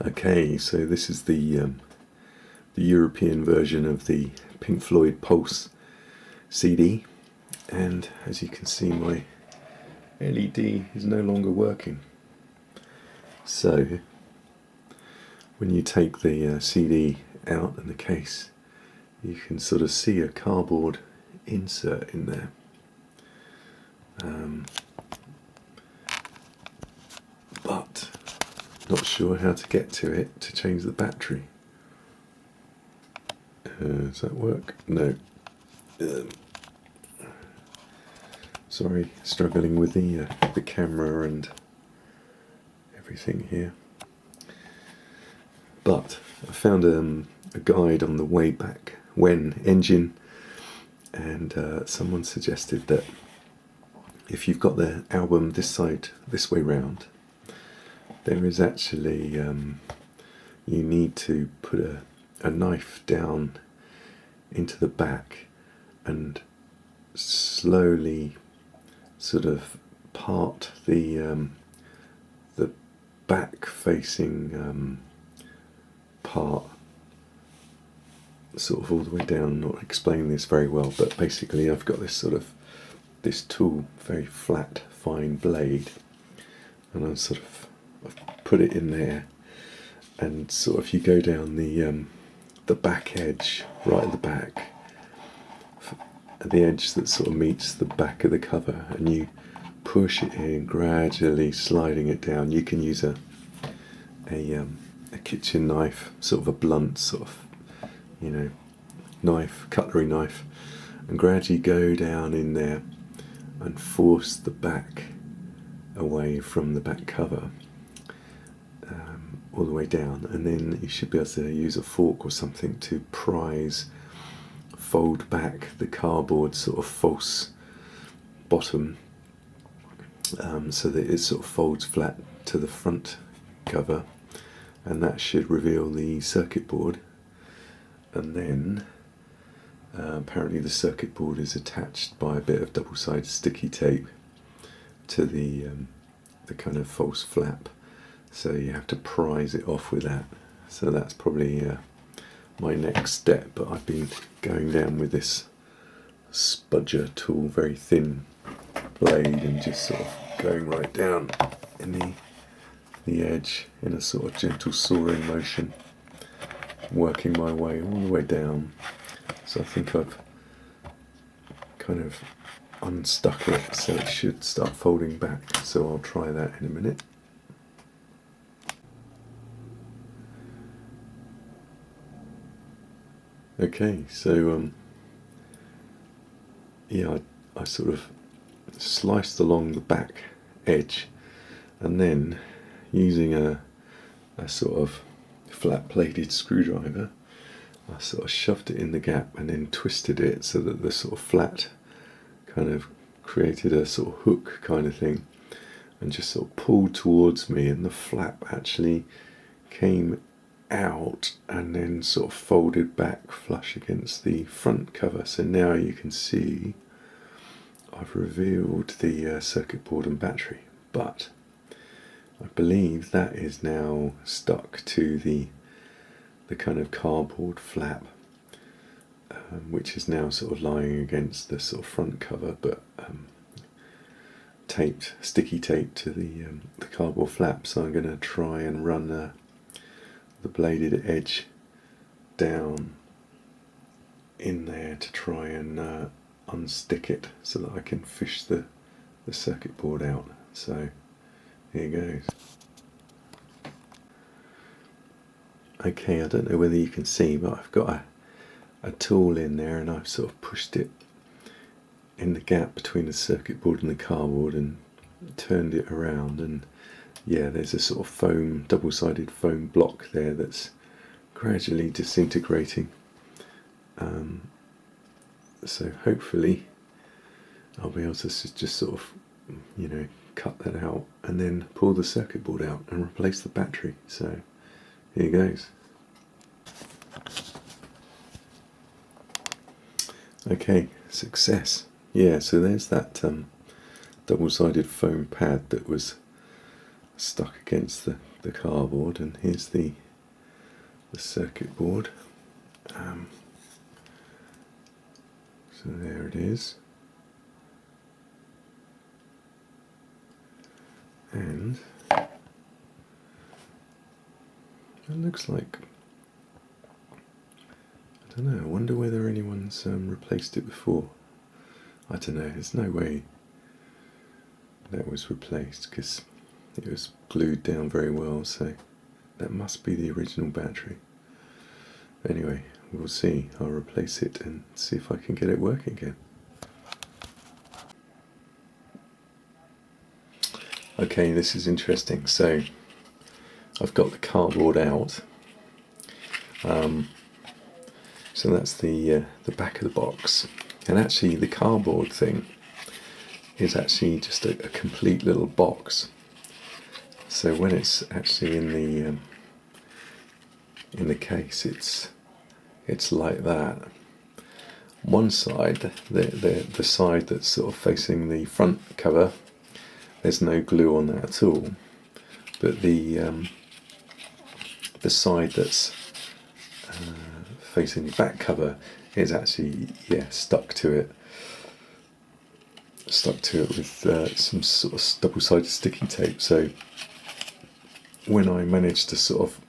Okay, so this is the European version of the Pink Floyd Pulse CD, and as you can see, my LED is no longer working. So when you take the CD out in the case, you can sort of see a cardboard insert in there. But not sure how to get to it to change the battery. Does that work? No. Sorry, struggling with the camera and everything here. But I found a guide on the Wayback When engine, and someone suggested that if you've got the album this way round, there is actually you need to put a knife down into the back and slowly sort of part the back facing part sort of all the way down. I'm not explaining this very well, but basically I've got this tool, very flat fine blade, and I've put it in there, and sort of you go down the back edge, right at the back, at the edge that sort of meets the back of the cover, and you push it in, gradually sliding it down. You can use a kitchen knife, sort of a blunt sort of, knife, cutlery knife, and gradually go down in there and force the back away from the back cover, all the way down, and then you should be able to use a fork or something to fold back the cardboard sort of false bottom, so that it sort of folds flat to the front cover, and that should reveal the circuit board. And then apparently the circuit board is attached by a bit of double-sided sticky tape to the kind of false flap, so you have to prise it off with that. So that's probably my next step, but I've been going down with this spudger tool, very thin blade, and just sort of going right down in the edge in a sort of gentle sawing motion, working my way all the way down. So I think I've kind of unstuck it, so it should start folding back, so I'll try that in a minute. Okay, so I sort of sliced along the back edge, and then using a sort of flat bladed screwdriver, I sort of shoved it in the gap and then twisted it so that the sort of flat kind of created a sort of hook kind of thing, and just sort of pulled towards me, and the flap actually came out and then sort of folded back flush against the front cover. So now you can see I've revealed the circuit board and battery, but I believe that is now stuck to the kind of cardboard flap, which is now sort of lying against the sort of front cover, but sticky tape to the cardboard flap. So I'm going to try and run the bladed edge down in there to try and unstick it so that I can fish the circuit board out. So here goes. Okay, I don't know whether you can see, but I've got a tool in there, and I've sort of pushed it in the gap between the circuit board and the cardboard and turned it around, and yeah, there's a sort of double-sided foam block there that's gradually disintegrating. So hopefully I'll be able to just sort of, cut that out and then pull the circuit board out and replace the battery. So here goes. Okay, success. Yeah, so there's that double-sided foam pad that was stuck against the cardboard, and here's the circuit board. So there it is. And it looks like, I don't know, I wonder whether anyone's replaced it before. I don't know, there's no way that was replaced because it was glued down very well, so that must be the original battery. Anyway, we'll see. I'll replace it and see if I can get it working again. Okay, this is interesting. So I've got the cardboard out. So that's the back of the box, and actually the cardboard thing is actually just a complete little box. So when it's actually in the case, it's like that. One side, the side that's sort of facing the front cover, there's no glue on that at all. But the side that's facing the back cover is actually stuck to it with some sort of double-sided sticky tape. So when I managed to sort of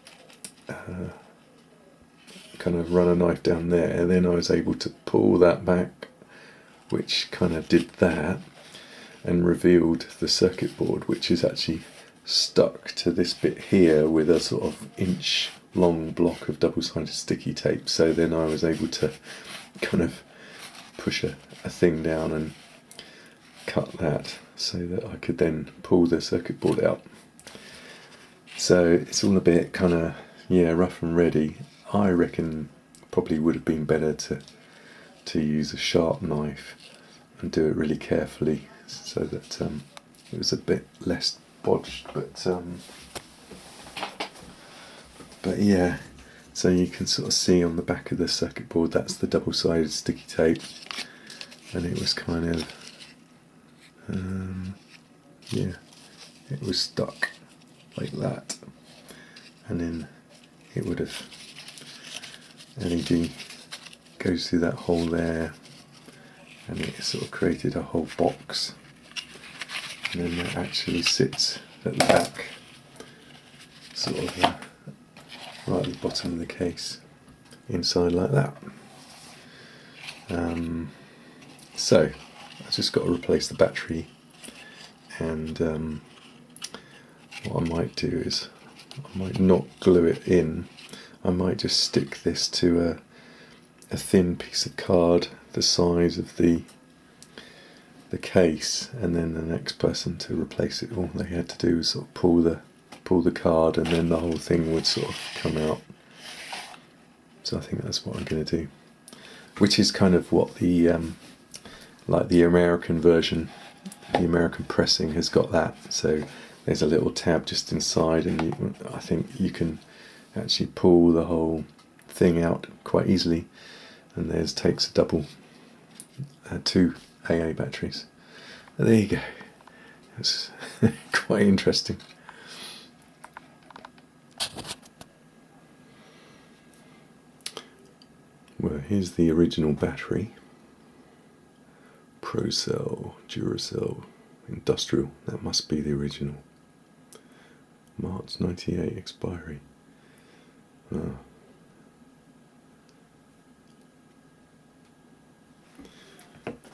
kind of run a knife down there, then I was able to pull that back, which kind of did that and revealed the circuit board, which is actually stuck to this bit here with a sort of inch long block of double-sided sticky tape. So then I was able to kind of push a thing down and cut that so that I could then pull the circuit board out. So it's all a bit kind of rough and ready. I reckon probably would have been better to use a sharp knife and do it really carefully so that it was a bit less bodged, but yeah, so you can sort of see on the back of the circuit board that's the double-sided sticky tape, and it was kind of it was stuck like that, and then it would have LED goes through that hole there, and it sort of created a whole box, and then that actually sits at the back, sort of right at the bottom of the case, inside like that. So I just got to replace the battery, and what I might do is I might not glue it in. I might just stick this to a thin piece of card the size of the case, and then the next person to replace it, all they had to do was sort of pull the card, and then the whole thing would sort of come out. So I think that's what I'm going to do, which is kind of what the like the American version, the American pressing has got that. So there's a little tab just inside, and I think you can actually pull the whole thing out quite easily. And takes a double, 2 AA batteries. There you go. It's quite interesting. Well, here's the original battery. Procell, Duracell, Industrial. That must be the original. March 98 expiry. Oh.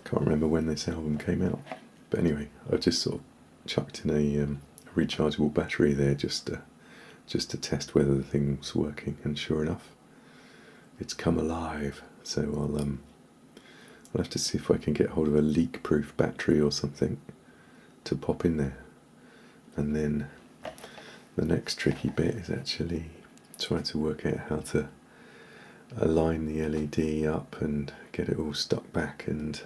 Can't remember when this album came out, but anyway, I just sort of chucked in a rechargeable battery there just to test whether the thing was working, and sure enough, it's come alive. So I'll have to see if I can get hold of a leak-proof battery or something to pop in there, and then the next tricky bit is actually trying to work out how to align the LED up and get it all stuck back and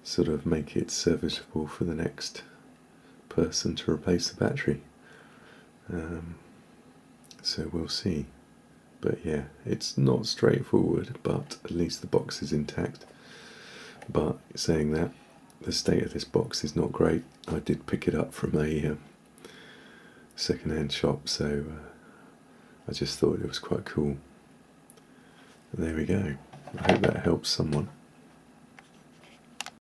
sort of make it serviceable for the next person to replace the battery. So we'll see. But yeah, it's not straightforward, but at least the box is intact. But saying that, the state of this box is not great. I did pick it up from a second-hand shop, so I just thought it was quite cool. There we go. I hope that helps someone.